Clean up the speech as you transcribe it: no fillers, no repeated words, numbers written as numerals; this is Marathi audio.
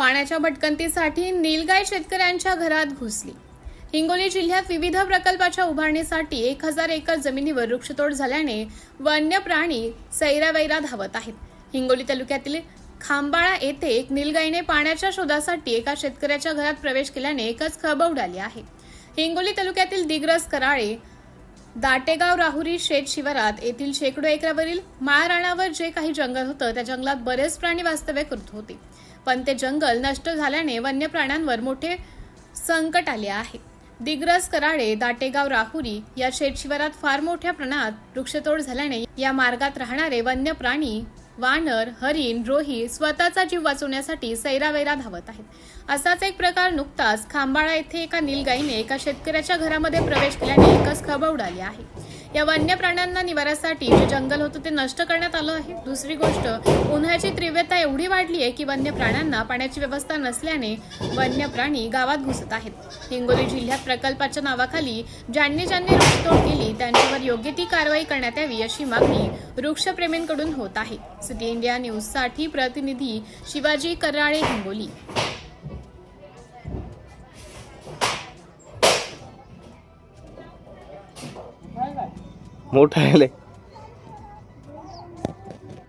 पाण्याच्या भटकंतीसाठी नीलगाय शेतकऱ्यांच्या घरात घुसली। हिंगोली जिल्ह्यात विविध प्रकल्पाच्या उभारणीसाठी 1000 एकर जमिनीवर वृक्षतोड झाल्याने वन्य प्राणी सैरावैरा धावत आहेत। हिंगोली तालुक्यातील खांबाळा येथे एक नीलगायने पाण्याच्या शोधासाठी एका शेतकऱ्याच्या घरात प्रवेश केल्याने एकच खळबळ उडाली आहे। हिंगोली तालुक्यातील दिग्रस, कराळे, दाटेगाव, राहुरी शेत शिवारात येथील शेकडो एकरावरील माळरानावर जे काही जंगल होतं त्या जंगलात बरेच प्राणी वास्तव्य करत होते, पण ते जंगल नष्ट झाल्याने वन्य प्राण्यांवर मोठे संकट आले आहे। दिग्रस, कराळे, दाटेगाव, राहुरी या शेत शिवारात फार मोठ्या प्रमाणात वृक्षतोड झाल्याने या मार्गात राहणारे वन्य प्राणी, वानर, हरिण, रोही स्वतःचा जीव वाचवण्यासाठी सैरावैरा धावत आहेत। असाच एक प्रकार नुकताच खांबाळा येथे एका नीलगाईने एका शेतकऱ्याच्या घरामध्ये प्रवेश केल्याने एकच खळबळ उडाली आहे। या वन्य प्राण्यांना निवाऱ्यासाठी जे जंगल होतं ते नष्ट करण्यात आलं आहे। दुसरी गोष्ट, उन्हाची तीव्रता एवढी वाढली आहे की वन्य प्राण्यांना पाण्याची व्यवस्था नसल्याने वन्य प्राणी गावात घुसत आहेत। हिंगोली जिल्ह्यात प्रकल्पाच्या नावाखाली ज्यांनी वृक्षतोड केली त्यांच्यावर योग्य ती कारवाई करण्यात यावी अशी मागणी वृक्षप्रेमींकडून होत आहे। सिटी इंडिया न्यूजसाठी प्रतिनिधी शिवाजी कराळे, हिंगोली। मोठा आहे